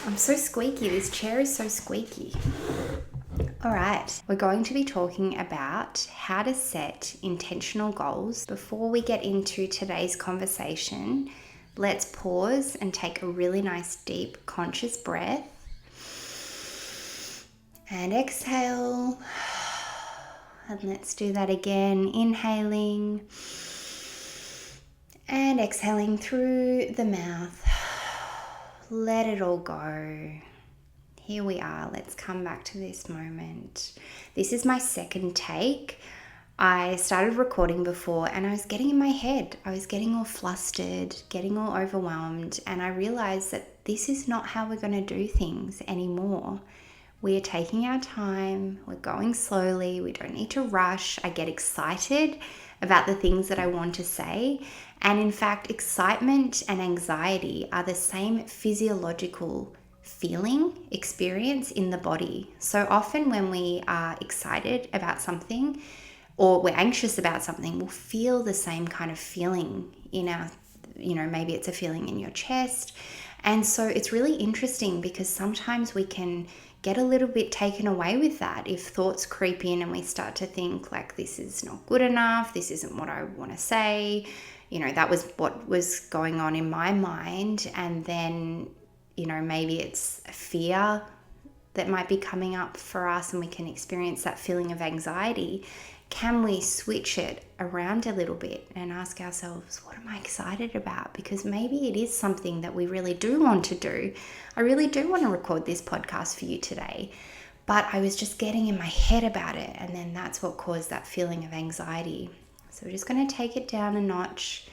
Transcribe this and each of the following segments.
I'm so squeaky. This chair is so squeaky. All right, we're going to be talking about how to set intentional goals. Before we get into today's conversation, let's pause and take a really nice, deep, conscious breath. And exhale. And let's do that again. Inhaling and exhaling through the mouth. Let it all go. Here we are. Let's come back to this moment. This is my second take. I started recording before and I was getting in my head. I was getting all flustered, getting all overwhelmed, and I realized that this is not how we're going to do things anymore. We are taking our time. We're going slowly. We don't need to rush. I get excited about the things that I want to say. And in fact, excitement and anxiety are the same physiological experience in the body. So often when we are excited about something or we're anxious about something, we'll feel the same kind of feeling in our, maybe it's a feeling in your chest. And so it's really interesting because sometimes we can get a little bit taken away with that if thoughts creep in and we start to think like, this is not good enough, this isn't what I want to say. That was what was going on in my mind. And then maybe it's a fear that might be coming up for us and we can experience that feeling of anxiety. Can we switch it around a little bit and ask ourselves, what am I excited about? Because maybe it is something that we really do want to do. I really do want to record this podcast for you today, but I was just getting in my head about it. And then that's what caused that feeling of anxiety. So we're just going to take it down a notch,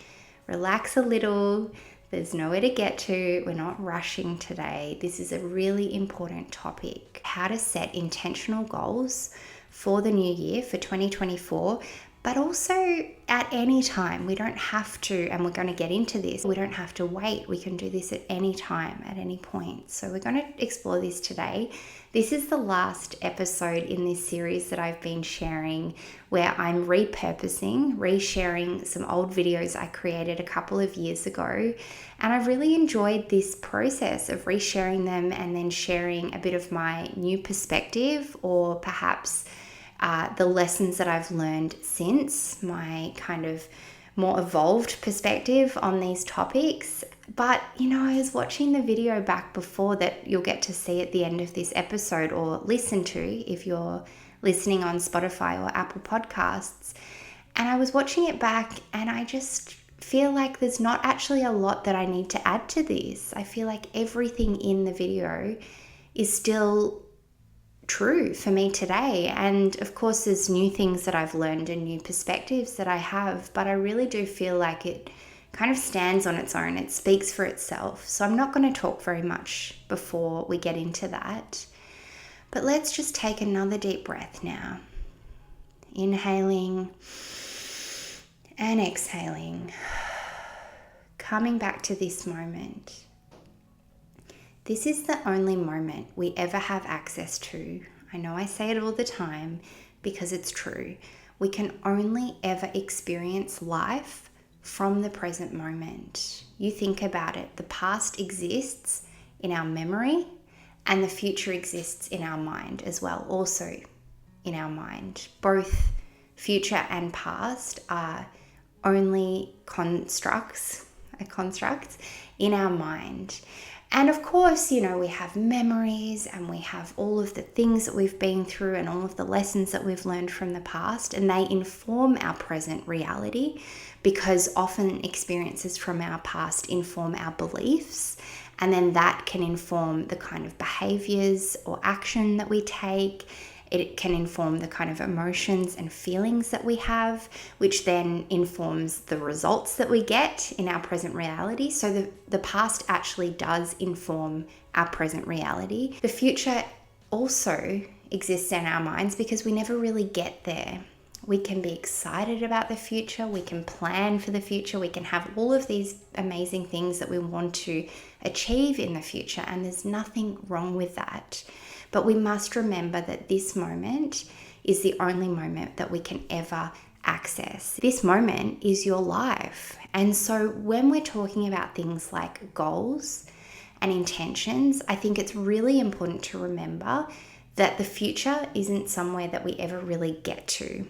relax a little. There's nowhere to get to. We're not rushing today. This is a really important topic. How to set intentional goals for the new year, for 2024, but also at any time. We don't have to, and we're going to get into this, we don't have to wait. We can do this at any time, at any point. So we're going to explore this today. This is the last episode in this series that I've been sharing where I'm repurposing, resharing some old videos I created a couple of years ago. And I've really enjoyed this process of resharing them and then sharing a bit of my new perspective, or perhaps the lessons that I've learned since, my kind of more evolved perspective on these topics. But, I was watching the video back before that you'll get to see at the end of this episode, or listen to if you're listening on Spotify or Apple Podcasts. And I was watching it back and I just feel like there's not actually a lot that I need to add to this. I feel like everything in the video is still true for me today. And of course, there's new things that I've learned and new perspectives that I have, but I really do feel like it kind of stands on its own. It speaks for itself. So I'm not going to talk very much before we get into that. But let's just take another deep breath now. Inhaling and exhaling. Coming back to this moment. This is the only moment we ever have access to. I know I say it all the time because it's true. We can only ever experience life from the present moment. You think about it. The past exists in our memory and the future exists in our mind as well, also in our mind. Both future and past are only constructs in our mind. And of course, we have memories and we have all of the things that we've been through and all of the lessons that we've learned from the past, and they inform our present reality because often experiences from our past inform our beliefs, and then that can inform the kind of behaviors or action that we take. It can inform the kind of emotions and feelings that we have, which then informs the results that we get in our present reality. So the past actually does inform our present reality. The future also exists in our minds because we never really get there. We can be excited about the future. We can plan for the future. We can have all of these amazing things that we want to achieve in the future. And there's nothing wrong with that. But we must remember that this moment is the only moment that we can ever access. This moment is your life. And so when we're talking about things like goals and intentions, I think it's really important to remember that the future isn't somewhere that we ever really get to.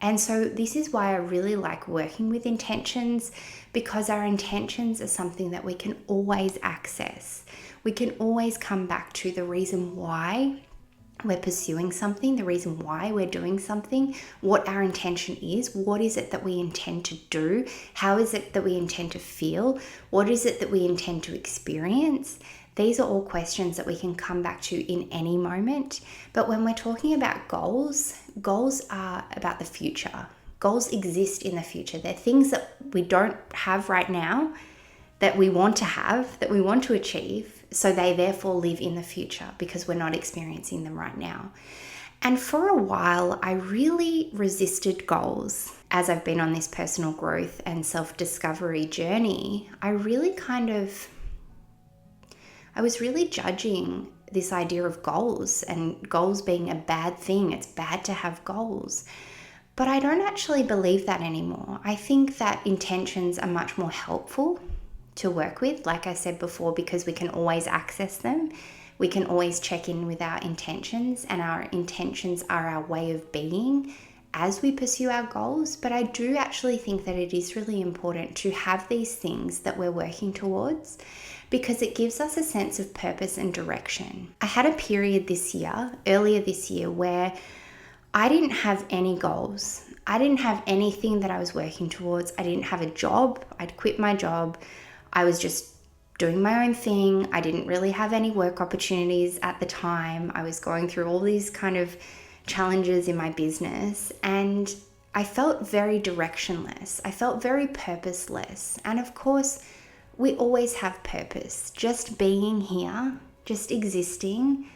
And so this is why I really like working with intentions, because our intentions are something that we can always access. We can always come back to the reason why we're pursuing something, the reason why we're doing something, what our intention is, what is it that we intend to do, how is it that we intend to feel, what is it that we intend to experience. These are all questions that we can come back to in any moment. But when we're talking about goals, goals are about the future. Goals exist in the future. They're things that we don't have right now that we want to have, that we want to achieve. So they therefore live in the future because we're not experiencing them right now. And for a while, I really resisted goals. As I've been on this personal growth and self-discovery journey, I was really judging this idea of goals and goals being a bad thing. It's bad to have goals. But I don't actually believe that anymore. I think that intentions are much more helpful to work with, like I said before, because we can always access them. We can always check in with our intentions, and our intentions are our way of being as we pursue our goals. But I do actually think that it is really important to have these things that we're working towards, because it gives us a sense of purpose and direction. I had a period earlier this year, where I didn't have any goals. I didn't have anything that I was working towards. I didn't have a job. I'd quit my job. I was just doing my own thing. I didn't really have any work opportunities at the time. I was going through all these kind of challenges in my business, and I felt very directionless. I felt very purposeless. And of course, we always have purpose. Just being here, just existing,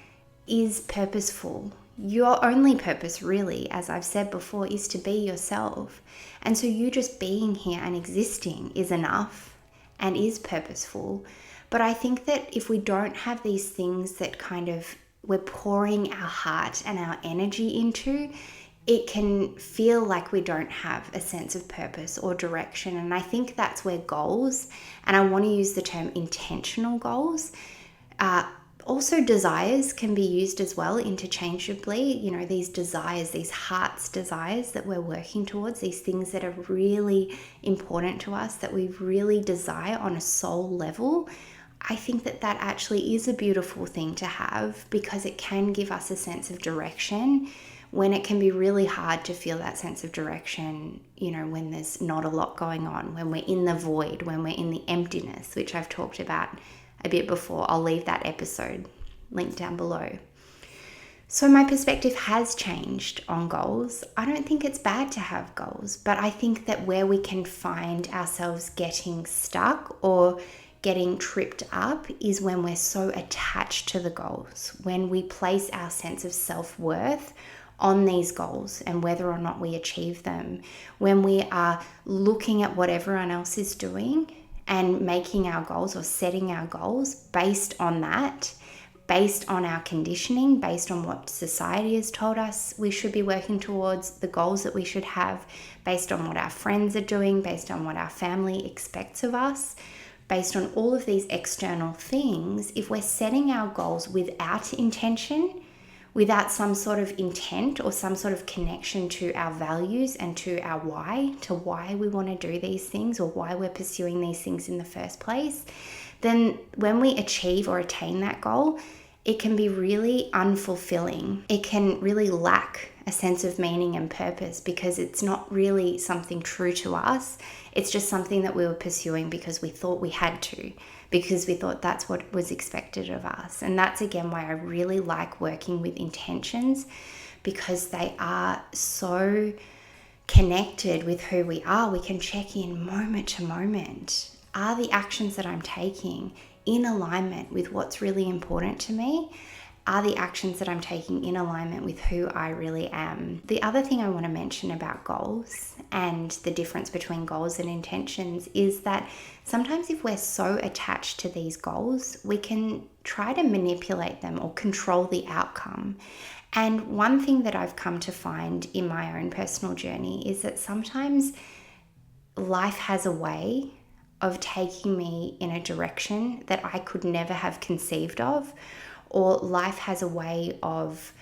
is purposeful. Your only purpose, really, as I've said before, is to be yourself. And so you just being here and existing is enough and is purposeful. But I think that if we don't have these things that kind of we're pouring our heart and our energy into, it can feel like we don't have a sense of purpose or direction. And I think that's where goals, and I want to use the term intentional goals, also desires can be used as well interchangeably. You know, these desires, these heart's desires that we're working towards, these things that are really important to us, that we really desire on a soul level. I think that that actually is a beautiful thing to have, because it can give us a sense of direction when it can be really hard to feel that sense of direction, you know, when there's not a lot going on, when we're in the void, when we're in the emptiness, which I've talked about a bit before. I'll leave that episode linked down below. So my perspective has changed on goals. I don't think it's bad to have goals, but I think that where we can find ourselves getting stuck or getting tripped up is when we're so attached to the goals, when we place our sense of self-worth on these goals and whether or not we achieve them, when we are looking at what everyone else is doing and making our goals or setting our goals based on that, based on our conditioning, based on what society has told us we should be working towards, the goals that we should have, based on what our friends are doing, based on what our family expects of us, based on all of these external things. If we're setting our goals without intention, without some sort of intent or some sort of connection to our values and to our why, to why we want to do these things or why we're pursuing these things in the first place, then when we achieve or attain that goal, it can be really unfulfilling. It can really lack a sense of meaning and purpose, because it's not really something true to us. It's just something that we were pursuing because we thought we had to, because we thought that's what was expected of us. And that's again why I really like working with intentions, because they are so connected with who we are. We can check in moment to moment. Are the actions that I'm taking in alignment with what's really important to me? Are the actions that I'm taking in alignment with who I really am? The other thing I want to mention about goals and the difference between goals and intentions is that sometimes if we're so attached to these goals, we can try to manipulate them or control the outcome. And one thing that I've come to find in my own personal journey is that sometimes life has a way of taking me in a direction that I could never have conceived of, or life has a way of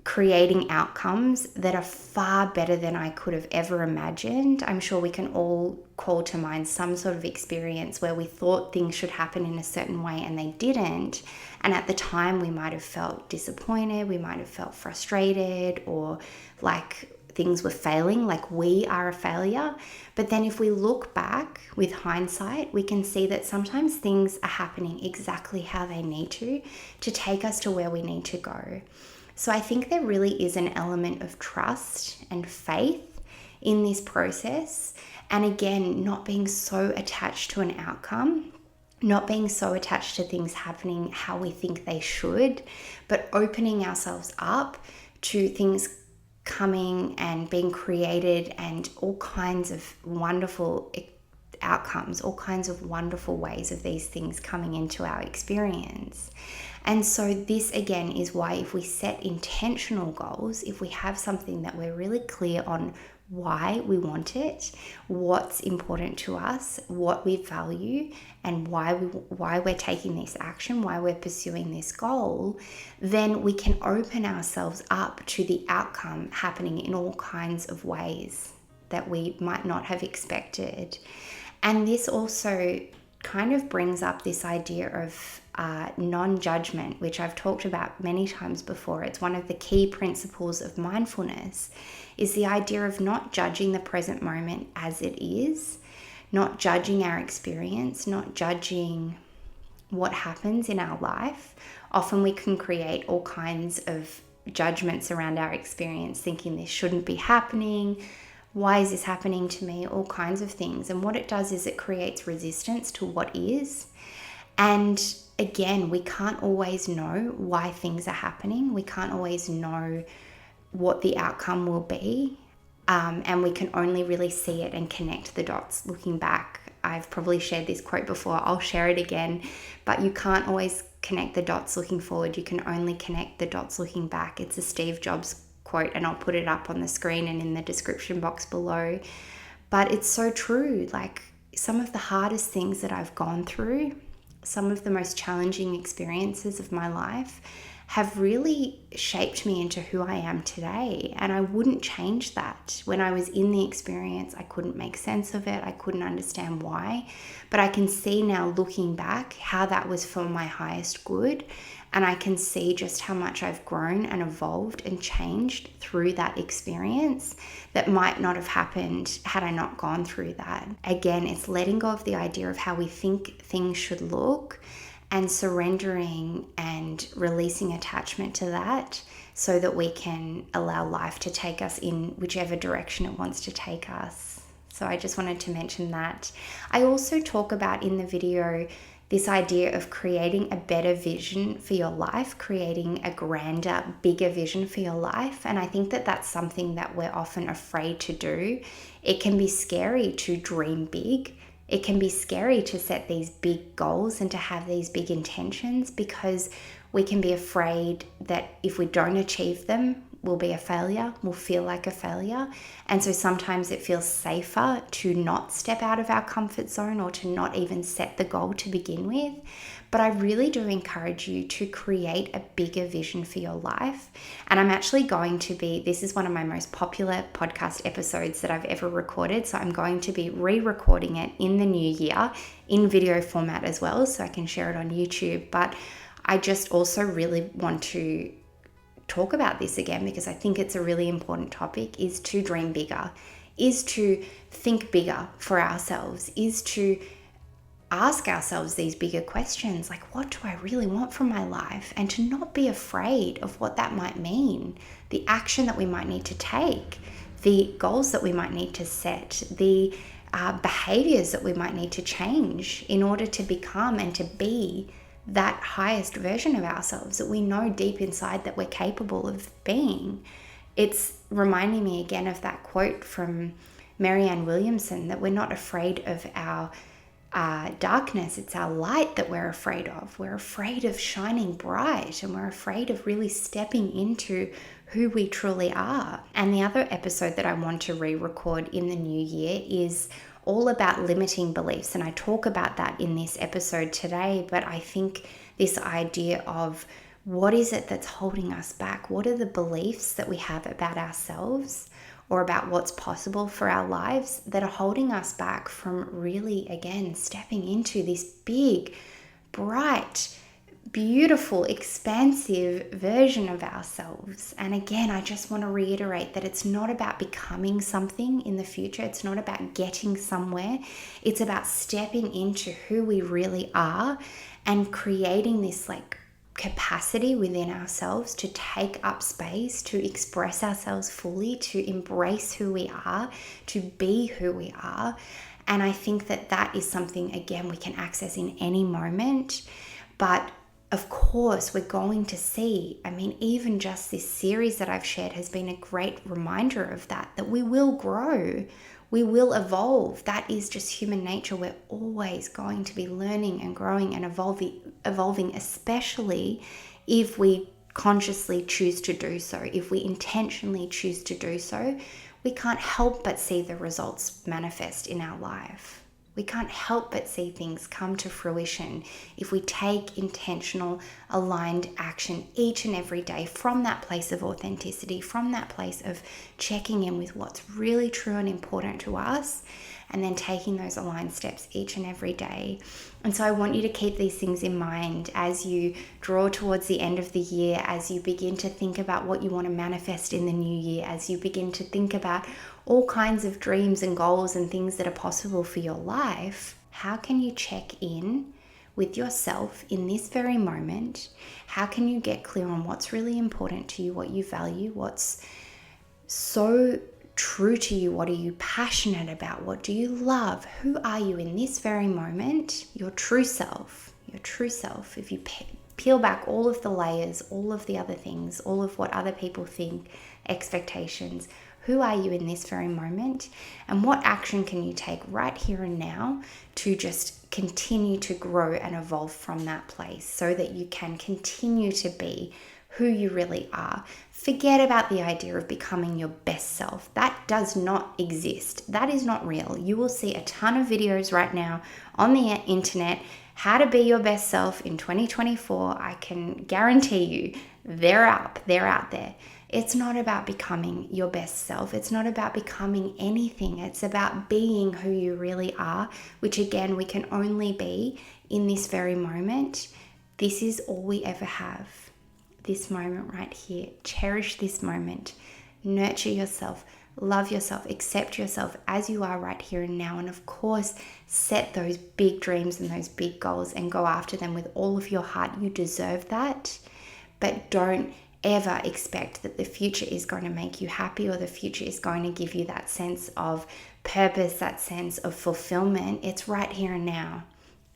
creating outcomes that are far better than I could have ever imagined. I'm sure we can all call to mind some sort of experience where we thought things should happen in a certain way and they didn't. And at the time, we might have felt disappointed, we might have felt frustrated, or like things were failing, like we are a failure. But then if we look back with hindsight, we can see that sometimes things are happening exactly how they need to take us to where we need to go. So I think there really is an element of trust and faith in this process. And again, not being so attached to an outcome, not being so attached to things happening how we think they should, but opening ourselves up to things coming and being created and all kinds of wonderful outcomes, all kinds of wonderful ways of these things coming into our experience. And so this again is why if we set intentional goals, if we have something that we're really clear on why we want it, what's important to us, what we value, and why we're taking this action, why we're pursuing this goal, then we can open ourselves up to the outcome happening in all kinds of ways that we might not have expected. And this also kind of brings up this idea of non-judgment, which I've talked about many times before. It's one of the key principles of mindfulness, is the idea of not judging the present moment as it is, not judging our experience, not judging what happens in our life. Often we can create all kinds of judgments around our experience, thinking this shouldn't be happening, why is this happening to me, all kinds of things. And what it does is it creates resistance to what is. And again, we can't always know why things are happening. We can't always know what the outcome will be. And we can only really see it and connect the dots looking back. I've probably shared this quote before. I'll share it again. But you can't always connect the dots looking forward. You can only connect the dots looking back. It's a Steve Jobs quote, and I'll put it up on the screen and in the description box below. But it's so true. Like, some of the hardest things that I've gone through, some of the most challenging experiences of my life have really shaped me into who I am today. And I wouldn't change that. When I was in the experience, I couldn't make sense of it. I couldn't understand why. But I can see now, looking back, how that was for my highest good. And I can see just how much I've grown and evolved and changed through that experience that might not have happened had I not gone through that. Again, it's letting go of the idea of how we think things should look and surrendering and releasing attachment to that so that we can allow life to take us in whichever direction it wants to take us. So I just wanted to mention that. I also talk about in the video this idea of creating a better vision for your life, creating a grander, bigger vision for your life. And I think that that's something that we're often afraid to do. It can be scary to dream big. It can be scary to set these big goals and to have these big intentions, because we can be afraid that if we don't achieve them, we'll be a failure, we'll feel like a failure. And so sometimes it feels safer to not step out of our comfort zone or to not even set the goal to begin with. But I really do encourage you to create a bigger vision for your life. And I'm actually going to be, this is one of my most popular podcast episodes that I've ever recorded. So I'm going to be re-recording it in the new year in video format as well, so I can share it on YouTube. But I just also really want to talk about this again, because I think it's a really important topic, is to dream bigger, is to think bigger for ourselves, is to ask ourselves these bigger questions, like, what do I really want from my life? And to not be afraid of what that might mean, the action that we might need to take, the goals that we might need to set, the behaviors that we might need to change in order to become and to be that highest version of ourselves that we know deep inside that we're capable of being. It's reminding me again of that quote from Marianne Williamson, that we're not afraid of our darkness, it's our light that we're afraid of. We're afraid of shining bright, and we're afraid of really stepping into who we truly are. And the other episode that I want to re-record in the new year is all about limiting beliefs. And I talk about that in this episode today. But I think this idea of what is it that's holding us back? What are the beliefs that we have about ourselves or about what's possible for our lives that are holding us back from really, again, stepping into this big, bright, beautiful, expansive version of ourselves? And again, I just want to reiterate that it's not about becoming something in the future. It's not about getting somewhere. It's about stepping into who we really are and creating this capacity within ourselves to take up space, to express ourselves fully, to embrace who we are, to be who we are. And I think that that is something, again, we can access in any moment. But of course, we're going to see, even just this series that I've shared has been a great reminder of that we will grow, we will evolve. That is just human nature. We're always going to be learning and growing and evolving, especially if we consciously choose to do so, if we intentionally choose to do so. We can't help but see the results manifest in our life. We can't help but see things come to fruition if we take intentional, aligned action each and every day from that place of authenticity, from that place of checking in with what's really true and important to us, and then taking those aligned steps each and every day. And so I want you to keep these things in mind as you draw towards the end of the year, as you begin to think about what you want to manifest in the new year, as you begin to think about all kinds of dreams and goals and things that are possible for your life. How can you check in with yourself in this very moment? How can you get clear on what's really important to you, what you value, what's so true to you? What are you passionate about? What do you love? Who are you in this very moment? Your true self. Your true self. If you peel back all of the layers, all of the other things, all of what other people think, expectations, who are you in this very moment? And what action can you take right here and now to just continue to grow and evolve from that place so that you can continue to be who you really are? Forget about the idea of becoming your best self. That does not exist. That is not real. You will see a ton of videos right now on the internet, how to be your best self in 2024. I can guarantee you they're out there. It's not about becoming your best self. It's not about becoming anything. It's about being who you really are, which again, we can only be in this very moment. This is all we ever have. This moment right here. Cherish this moment. Nurture yourself. Love yourself. Accept yourself as you are right here and now. And of course, set those big dreams and those big goals and go after them with all of your heart. You deserve that. But don't ever expect that the future is going to make you happy or the future is going to give you that sense of purpose, that sense of fulfillment. It's right here and now.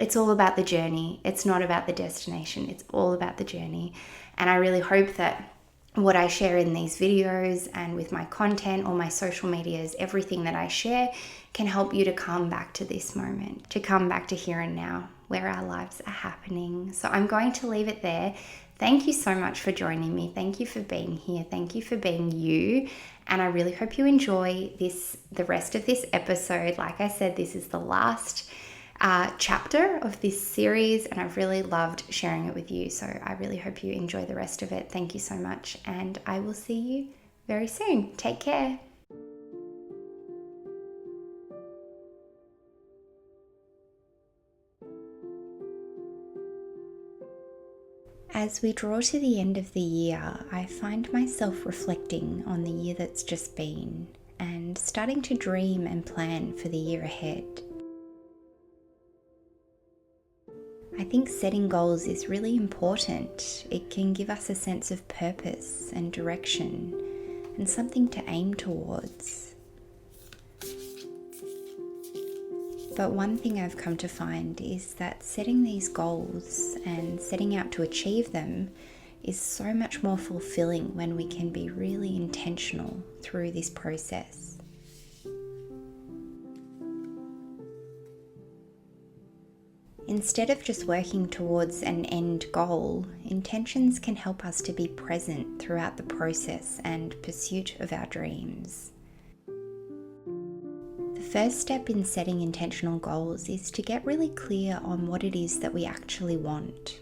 It's all about the journey. It's not about the destination. It's all about the journey. And I really hope that what I share in these videos and with my content or my social medias, everything that I share can help you to come back to this moment, to come back to here and now where our lives are happening. So I'm going to leave it there. Thank you so much for joining me. Thank you for being here. Thank you for being you. And I really hope you enjoy the rest of this episode. Like I said, this is the last chapter of this series, and I've really loved sharing it with you. So I really hope you enjoy the rest of it. Thank you so much, and I will see you very soon. Take care. As we draw to the end of the year, I find myself reflecting on the year that's just been and starting to dream and plan for the year ahead. I think setting goals is really important. It can give us a sense of purpose and direction and something to aim towards. But one thing I've come to find is that setting these goals and setting out to achieve them is so much more fulfilling when we can be really intentional through this process. Instead of just working towards an end goal, intentions can help us to be present throughout the process and pursuit of our dreams. The first step in setting intentional goals is to get really clear on what it is that we actually want.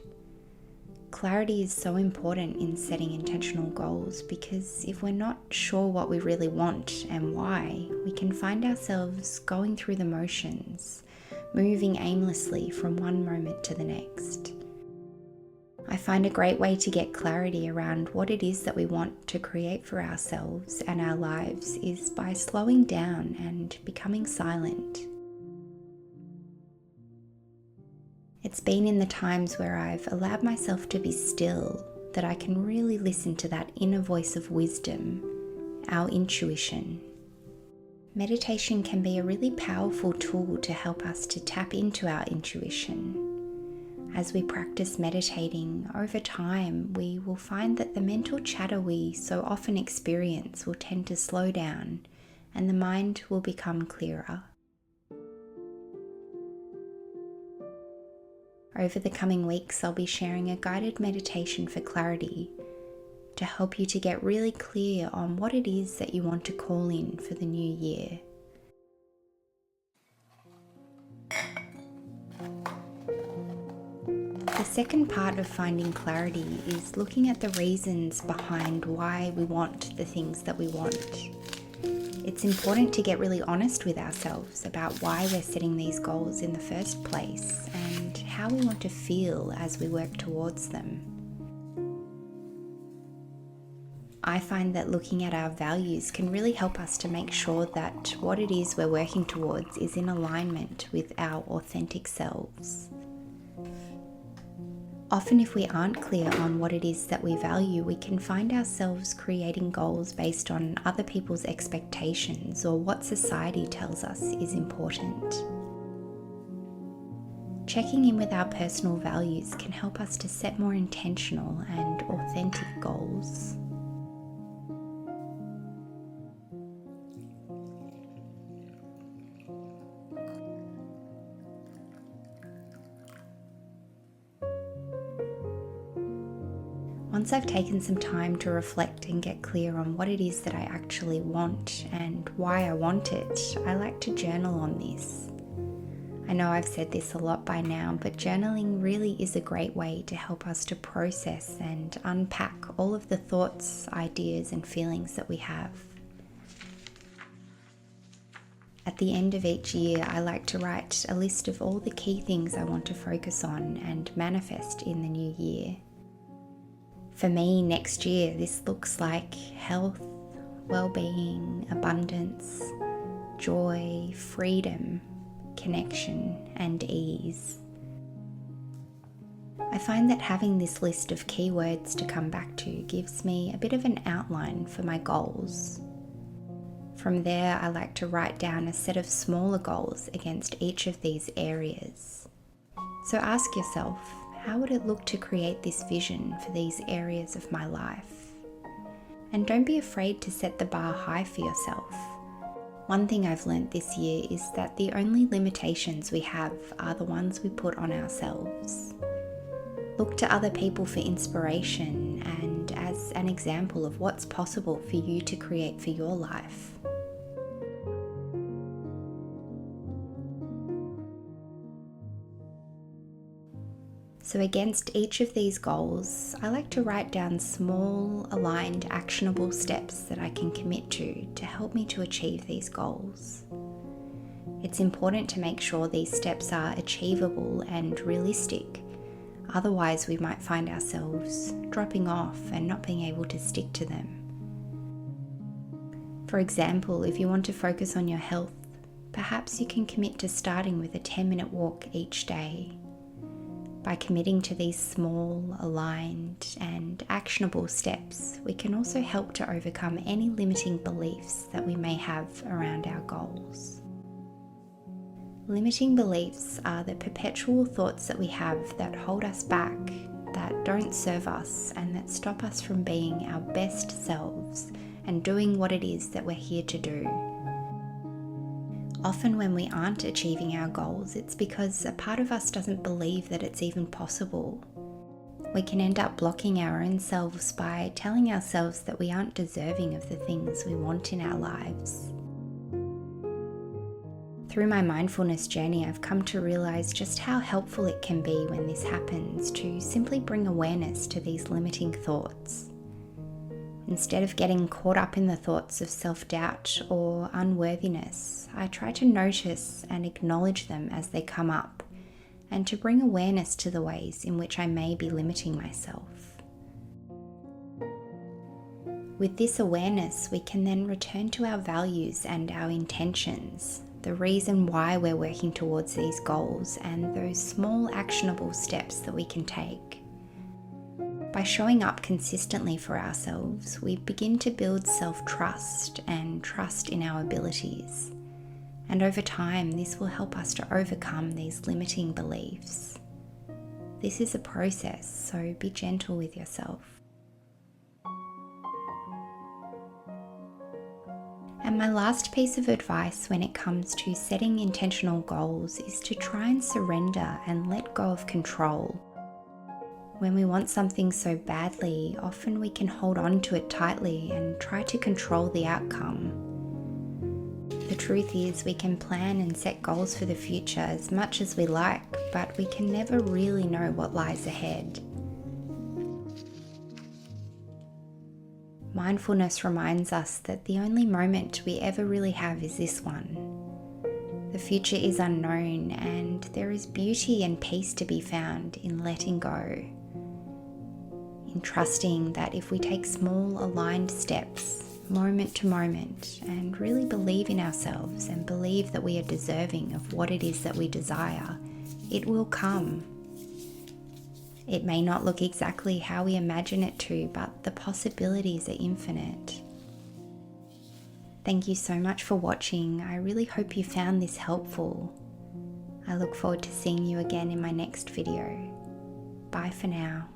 Clarity is so important in setting intentional goals because if we're not sure what we really want and why, we can find ourselves going through the motions, moving aimlessly from one moment to the next. I find a great way to get clarity around what it is that we want to create for ourselves and our lives is by slowing down and becoming silent. It's been in the times where I've allowed myself to be still that I can really listen to that inner voice of wisdom, our intuition. Meditation can be a really powerful tool to help us to tap into our intuition. As we practice meditating over time, we will find that the mental chatter we so often experience will tend to slow down and the mind will become clearer. Over the coming weeks, I'll be sharing a guided meditation for clarity to help you to get really clear on what it is that you want to call in for the new year. The second part of finding clarity is looking at the reasons behind why we want the things that we want. It's important to get really honest with ourselves about why we're setting these goals in the first place and how we want to feel as we work towards them. I find that looking at our values can really help us to make sure that what it is we're working towards is in alignment with our authentic selves. Often if we aren't clear on what it is that we value, we can find ourselves creating goals based on other people's expectations or what society tells us is important. Checking in with our personal values can help us to set more intentional and authentic goals. Once I've taken some time to reflect and get clear on what it is that I actually want and why I want it, I like to journal on this. I know I've said this a lot by now, but journaling really is a great way to help us to process and unpack all of the thoughts, ideas, and feelings that we have. At the end of each year, I like to write a list of all the key things I want to focus on and manifest in the new year. For me, next year, this looks like health, well-being, abundance, joy, freedom, connection, and ease. I find that having this list of keywords to come back to gives me a bit of an outline for my goals. From there, I like to write down a set of smaller goals against each of these areas. So ask yourself, how would it look to create this vision for these areas of my life? And don't be afraid to set the bar high for yourself. One thing I've learned this year is that the only limitations we have are the ones we put on ourselves. Look to other people for inspiration and as an example of what's possible for you to create for your life. So against each of these goals, I like to write down small, aligned, actionable steps that I can commit to help me to achieve these goals. It's important to make sure these steps are achievable and realistic. Otherwise, we might find ourselves dropping off and not being able to stick to them. For example, if you want to focus on your health, perhaps you can commit to starting with a 10-minute walk each day. By committing to these small, aligned, and actionable steps, we can also help to overcome any limiting beliefs that we may have around our goals. Limiting beliefs are the perpetual thoughts that we have that hold us back, that don't serve us, and that stop us from being our best selves and doing what it is that we're here to do. Often when we aren't achieving our goals, it's because a part of us doesn't believe that it's even possible. We can end up blocking our own selves by telling ourselves that we aren't deserving of the things we want in our lives. Through my mindfulness journey, I've come to realize just how helpful it can be when this happens to simply bring awareness to these limiting thoughts. Instead of getting caught up in the thoughts of self-doubt or unworthiness, I try to notice and acknowledge them as they come up, and to bring awareness to the ways in which I may be limiting myself. With this awareness, we can then return to our values and our intentions, the reason why we're working towards these goals, and those small actionable steps that we can take. By showing up consistently for ourselves, we begin to build self-trust and trust in our abilities. And over time, this will help us to overcome these limiting beliefs. This is a process, so be gentle with yourself. And my last piece of advice when it comes to setting intentional goals is to try and surrender and let go of control. When we want something so badly, often we can hold on to it tightly and try to control the outcome. The truth is, we can plan and set goals for the future as much as we like, but we can never really know what lies ahead. Mindfulness reminds us that the only moment we ever really have is this one. The future is unknown, and there is beauty and peace to be found in letting go, in trusting that if we take small aligned steps, moment to moment, and really believe in ourselves and believe that we are deserving of what it is that we desire, it will come. It may not look exactly how we imagine it to, but the possibilities are infinite. Thank you so much for watching. I really hope you found this helpful. I look forward to seeing you again in my next video. Bye for now.